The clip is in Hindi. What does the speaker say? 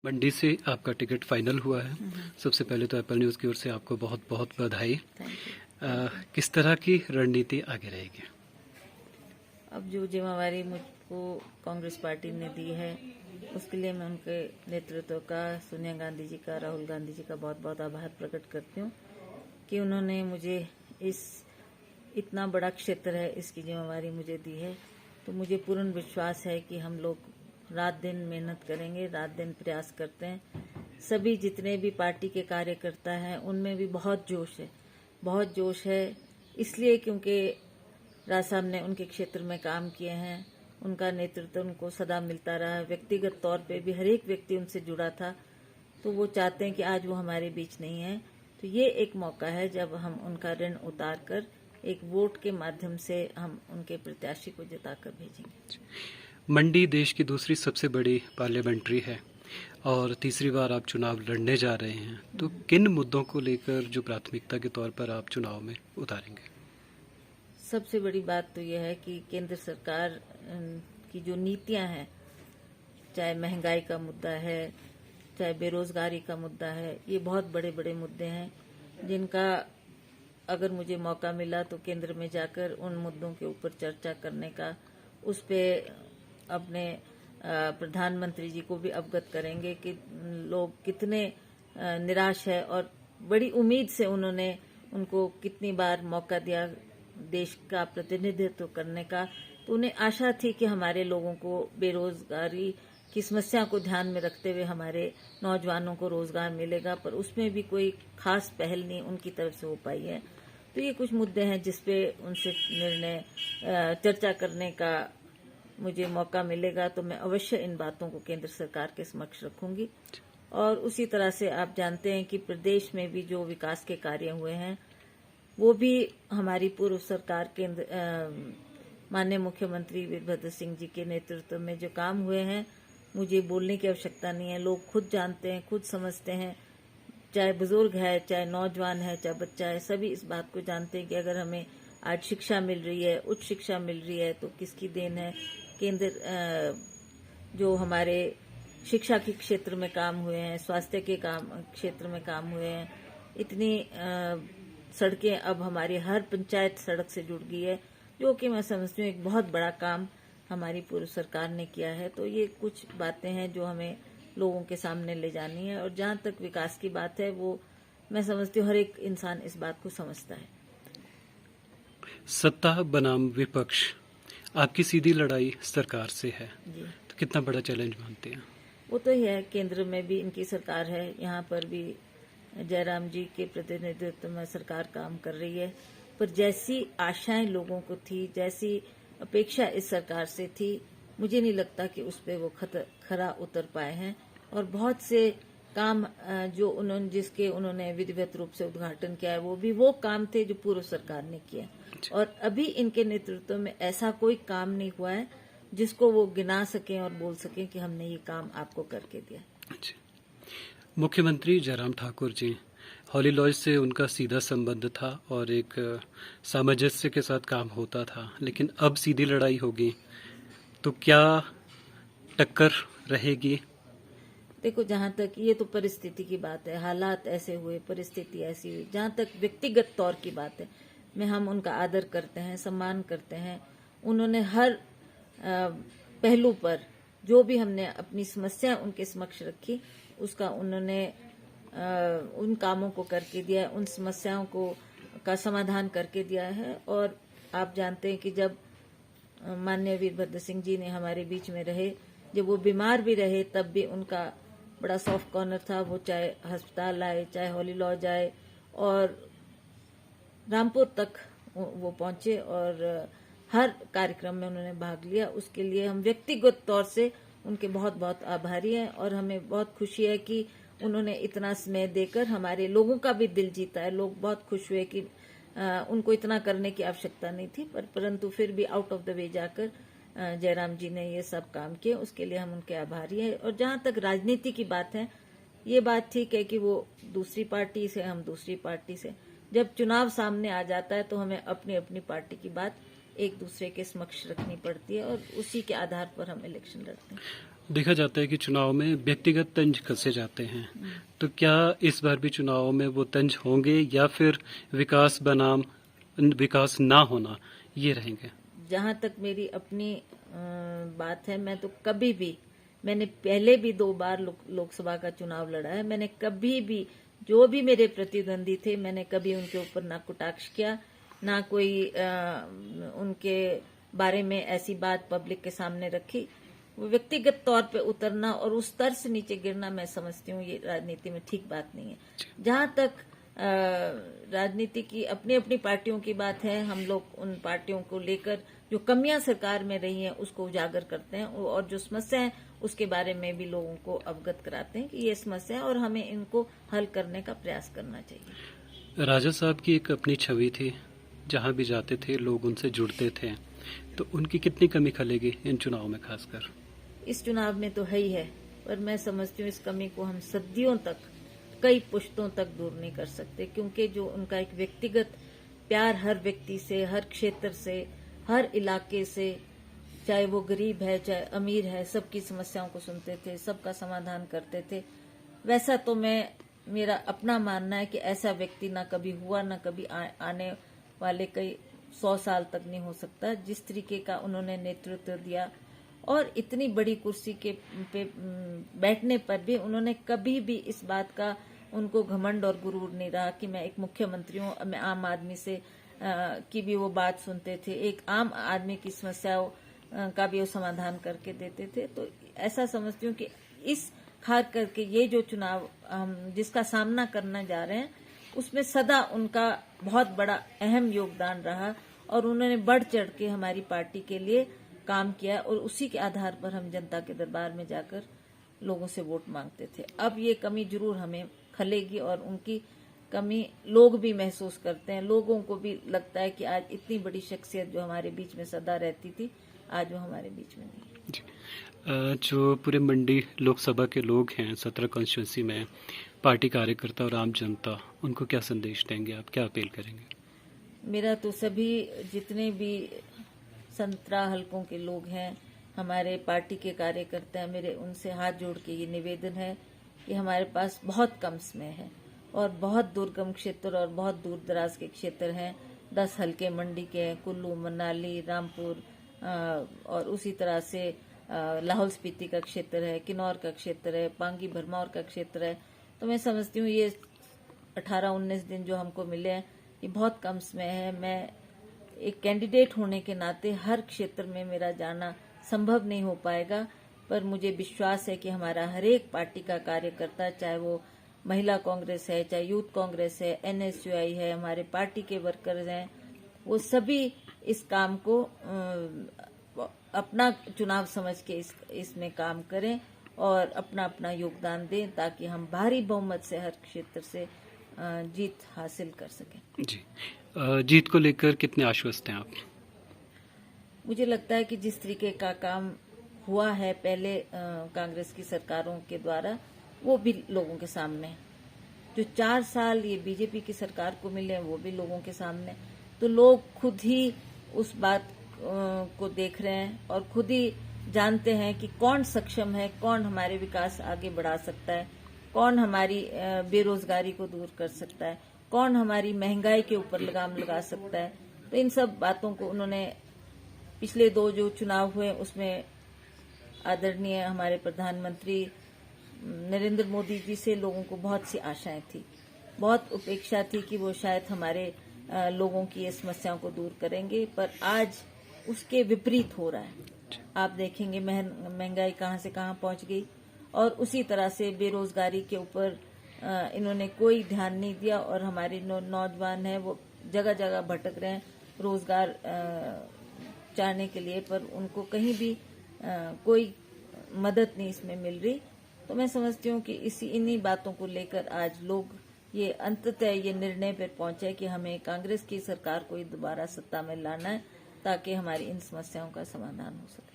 मंडी से आपका टिकट फाइनल हुआ है। सबसे पहले तो एप्पल न्यूज़ की ओर से आपको बहुत बहुत बधाई। किस तरह की रणनीति आगे रहेगी? अब जो जिम्मेवारी मुझको कांग्रेस पार्टी ने दी है उसके लिए मैं उनके नेतृत्व का, सोनिया गांधी जी का, राहुल गांधी जी का बहुत बहुत आभार प्रकट करती हूँ कि उन्होंने मुझे इतना बड़ा क्षेत्र है इसकी जिम्मेवारी मुझे दी है। तो मुझे पूर्ण विश्वास है कि हम लोग रात दिन मेहनत करेंगे, रात दिन प्रयास करते हैं। सभी जितने भी पार्टी के कार्यकर्ता हैं उनमें भी बहुत जोश है इसलिए क्योंकि राज साहब ने उनके क्षेत्र में काम किए हैं, उनका नेतृत्व उनको सदा मिलता रहा। व्यक्तिगत तौर पे भी हर एक व्यक्ति उनसे जुड़ा था, तो वो चाहते हैं कि आज वो हमारे बीच नहीं है। तो ये एक मौका है जब हम उनका ऋण उतार कर एक वोट के माध्यम से हम उनके प्रत्याशी को जिताकर भेजेंगे। मंडी देश की दूसरी सबसे बड़ी पार्लियामेंट्री है और तीसरी बार आप चुनाव लड़ने जा रहे हैं, तो किन मुद्दों को लेकर जो प्राथमिकता के तौर पर आप चुनाव में उतारेंगे? सबसे बड़ी बात तो यह है कि केंद्र सरकार की जो नीतियां हैं, चाहे महंगाई का मुद्दा है, चाहे बेरोजगारी का मुद्दा है, ये बहुत बड़े बड़े मुद्दे हैं जिनका अगर मुझे मौका मिला तो केंद्र में जाकर उन मुद्दों के ऊपर चर्चा करने का, उस पे अपने प्रधानमंत्री जी को भी अवगत करेंगे कि लोग कितने निराश है और बड़ी उम्मीद से उन्होंने उनको कितनी बार मौका दिया देश का प्रतिनिधित्व करने का। तो उन्हें आशा थी कि हमारे लोगों को बेरोजगारी की समस्या को ध्यान में रखते हुए हमारे नौजवानों को रोजगार मिलेगा, पर उसमें भी कोई खास पहल नहीं उनकी तरफ से हो पाई है। तो ये कुछ मुद्दे हैं जिसपे उनसे चर्चा करने का मुझे मौका मिलेगा तो मैं अवश्य इन बातों को केंद्र सरकार के समक्ष रखूंगी। और उसी तरह से आप जानते हैं कि प्रदेश में भी जो विकास के कार्य हुए हैं वो भी हमारी पूर्व सरकार केंद्र माननीय मुख्यमंत्री वीरभद्र सिंह जी के नेतृत्व में जो काम हुए हैं, मुझे बोलने की आवश्यकता नहीं है। लोग खुद जानते हैं, खुद समझते हैं, चाहे बुजुर्ग है, चाहे नौजवान है, चाहे बच्चा है, सभी इस बात को जानते हैं कि अगर हमें आज शिक्षा मिल रही है, उच्च शिक्षा मिल रही है, तो किसकी देन है। केंद्र जो हमारे शिक्षा के क्षेत्र में काम हुए हैं, स्वास्थ्य के क्षेत्र में काम हुए हैं, इतनी सड़कें अब हमारी हर पंचायत सड़क से जुड़ गई है, जो कि मैं समझती हूँ एक बहुत बड़ा काम हमारी पूर्व सरकार ने किया है। तो ये कुछ बातें हैं जो हमें लोगों के सामने ले जानी है। और जहाँ तक विकास की बात है, वो मैं समझती हूँ हर एक इंसान इस बात को समझता है। सत्ता बनाम विपक्ष, आपकी सीधी लड़ाई सरकार से है जी, तो कितना बड़ा चैलेंज मानते हैं? वो तो ही है, केंद्र में भी इनकी सरकार है, यहाँ पर भी जयराम जी के प्रतिनिधित्व में सरकार काम कर रही है। पर जैसी आशाएं लोगों को थी, जैसी अपेक्षा इस सरकार से थी, मुझे नहीं लगता कि उस पर वो खरा उतर पाए हैं। और बहुत से काम जो जिसके उन्होंने विधिवत रूप से उद्घाटन किया है, वो भी वो काम थे जो पूर्व सरकार ने किया। और अभी इनके नेतृत्व में ऐसा कोई काम नहीं हुआ है जिसको वो गिना सकें और बोल सकें कि हमने ये काम आपको करके दिया। मुख्यमंत्री जयराम ठाकुर जी, हॉली लॉज से उनका सीधा संबंध था और एक सामंजस्य के साथ काम होता था, लेकिन अब सीधी लड़ाई होगी तो क्या टक्कर रहेगी? देखो, जहाँ तक ये तो परिस्थिति की बात है, हालात ऐसे हुए, परिस्थिति ऐसी हुई। जहाँ तक व्यक्तिगत तौर की बात है, हम उनका आदर करते हैं, सम्मान करते हैं। उन्होंने हर पहलू पर जो भी हमने अपनी समस्या उनके समक्ष रखी, उसका उन्होंने उन कामों को करके दिया है, उन समस्याओं का समाधान करके दिया है। और आप जानते हैं कि जब माननीय वीरभद्र सिंह जी ने हमारे बीच में रहे, जब वो बीमार भी रहे, तब भी उनका बड़ा सॉफ्ट कॉर्नर था। वो चाहे अस्पताल आए, चाहे हॉली लॉज आए और रामपुर तक वो पहुंचे और हर कार्यक्रम में उन्होंने भाग लिया। उसके लिए हम व्यक्तिगत तौर से उनके बहुत बहुत आभारी हैं और हमें बहुत खुशी है कि उन्होंने इतना समय देकर हमारे लोगों का भी दिल जीता है। लोग बहुत खुश हुए कि उनको इतना करने की आवश्यकता नहीं थी, परंतु फिर भी आउट ऑफ द वे जाकर जयराम जी ने ये सब काम किए, उसके लिए हम उनके आभारी हैं। और जहाँ तक राजनीति की बात है, ये बात ठीक है कि वो दूसरी पार्टी से, हम दूसरी पार्टी से। जब चुनाव सामने आ जाता है तो हमें अपनी अपनी पार्टी की बात एक दूसरे के समक्ष रखनी पड़ती है और उसी के आधार पर हम इलेक्शन लड़ते हैं। देखा जाता है कि चुनाव में व्यक्तिगत तंज कसे जाते हैं, तो क्या इस बार भी चुनाव में वो तंज होंगे या फिर विकास बनाम विकास ना होना ये रहेंगे? जहां तक मेरी अपनी बात है, मैं तो कभी भी, मैंने पहले भी 2 बार लोकसभा का चुनाव लड़ा है, मैंने कभी भी जो भी मेरे प्रतिद्वंदी थे, मैंने कभी उनके ऊपर ना कटाक्ष किया, ना कोई उनके बारे में ऐसी बात पब्लिक के सामने रखी। वो व्यक्तिगत तौर पे उतरना और उस स्तर से नीचे गिरना, मैं समझती हूँ ये राजनीति में ठीक बात नहीं है। जहां तक राजनीति की अपनी अपनी पार्टियों की बात है, हम लोग उन पार्टियों को लेकर जो कमियां सरकार में रही हैं उसको उजागर करते हैं, और जो समस्या है उसके बारे में भी लोगों को अवगत कराते हैं कि ये समस्या है और हमें इनको हल करने का प्रयास करना चाहिए। राजा साहब की एक अपनी छवि थी, जहां भी जाते थे लोग उनसे जुड़ते थे, तो उनकी कितनी कमी खलेगी इन चुनाव में खासकर? इस चुनाव में तो है ही है, पर मैं समझती हूँ इस कमी को हम सदियों तक, कई पुश्तों तक दूर नहीं कर सकते, क्योंकि जो उनका एक व्यक्तिगत प्यार हर व्यक्ति से, हर क्षेत्र से, हर इलाके से, चाहे वो गरीब है चाहे अमीर है, सबकी समस्याओं को सुनते थे, सबका समाधान करते थे, वैसा तो मेरा अपना मानना है कि ऐसा व्यक्ति ना कभी हुआ, ना कभी आने वाले कई 100 साल तक नहीं हो सकता। जिस तरीके का उन्होंने नेतृत्व दिया, और इतनी बड़ी कुर्सी पे बैठने पर भी उन्होंने कभी भी इस बात का उनको घमंड और गुरूर नहीं रहा कि मैं एक मुख्यमंत्री हूँ, मैं आम आदमी से की भी वो बात सुनते थे, एक आम आदमी की समस्याओं का भी वो समाधान करके देते थे। तो ऐसा समझती हूँ कि इस खास करके ये जो चुनाव हम जिसका सामना करना जा रहे हैं, उसमें सदा उनका बहुत बड़ा अहम योगदान रहा, और उन्होंने बढ़ चढ़ के हमारी पार्टी के लिए काम किया, और उसी के आधार पर हम जनता के दरबार में जाकर लोगों से वोट मांगते थे। अब ये कमी जरूर हमें खलेगी, और उनकी कमी लोग भी महसूस करते हैं। लोगों को भी लगता है कि आज इतनी बड़ी शख्सियत जो हमारे बीच में सदा रहती थी, आज वो हमारे बीच में नहीं। जी। जो पूरे मंडी लोकसभा के लोग हैं 17 कॉन्स्टिट्यूंसी में, पार्टी कार्यकर्ता और आम जनता, उनको क्या संदेश देंगे आप, क्या अपील करेंगे? मेरा तो सभी जितने भी 17 हलकों के लोग हैं, हमारे पार्टी के कार्यकर्ता हैं, मेरे उनसे हाथ जोड़ के ये निवेदन है कि हमारे पास बहुत कम समय है, और बहुत दुर्गम क्षेत्र और बहुत दूर दराज के क्षेत्र हैं। 10 हलके मंडी के हैं, कुल्लू, मनाली, रामपुर, और उसी तरह से लाहौल स्पीति का क्षेत्र है, किन्नौर का क्षेत्र है, पांगी भरमौर का क्षेत्र है। तो मैं समझती हूँ ये 18-19 दिन जो हमको मिले हैं, ये बहुत कम समय है। मैं एक कैंडिडेट होने के नाते हर क्षेत्र में मेरा जाना संभव नहीं हो पाएगा, पर मुझे विश्वास है कि हमारा हर एक पार्टी का कार्यकर्ता, चाहे वो महिला कांग्रेस है, चाहे यूथ कांग्रेस है, NSUI है, हमारे पार्टी के वर्कर्स हैं, वो सभी इस काम को अपना चुनाव समझ के इसमें काम करें और अपना अपना योगदान दें, ताकि हम भारी बहुमत से हर क्षेत्र से जीत हासिल कर सकें। जी। जीत को लेकर कितने आश्वस्त हैं आप? मुझे लगता है कि जिस तरीके का काम हुआ है पहले कांग्रेस की सरकारों के द्वारा, वो भी लोगों के सामने है। जो 4 साल ये बीजेपी की सरकार को मिले हैं, वो भी लोगों के सामने। तो लोग खुद ही उस बात को देख रहे हैं और खुद ही जानते हैं कि कौन सक्षम है, कौन हमारे विकास आगे बढ़ा सकता है, कौन हमारी बेरोजगारी को दूर कर सकता है, कौन हमारी महंगाई के ऊपर लगाम लगा सकता है। तो इन सब बातों को उन्होंने पिछले 2 जो चुनाव हुए उसमें आदरणीय हमारे प्रधानमंत्री नरेंद्र मोदी जी से लोगों को बहुत सी आशाएं थी, बहुत उपेक्षा थी कि वो शायद हमारे लोगों की ये समस्याओं को दूर करेंगे, पर आज उसके विपरीत हो रहा है। आप देखेंगे महंगाई कहाँ से कहाँ पहुंच गई, और उसी तरह से बेरोजगारी के ऊपर इन्होंने कोई ध्यान नहीं दिया, और हमारे नौजवान हैं वो जगह जगह भटक रहे हैं रोजगार चाहने के लिए, पर उनको कहीं भी कोई मदद नहीं इसमें मिल रही। तो मैं समझती हूँ कि इन्हीं बातों को लेकर आज लोग ये अंततः ये निर्णय पर पहुंचे कि हमें कांग्रेस की सरकार को दोबारा सत्ता में लाना है, ताकि हमारी इन समस्याओं का समाधान हो सके।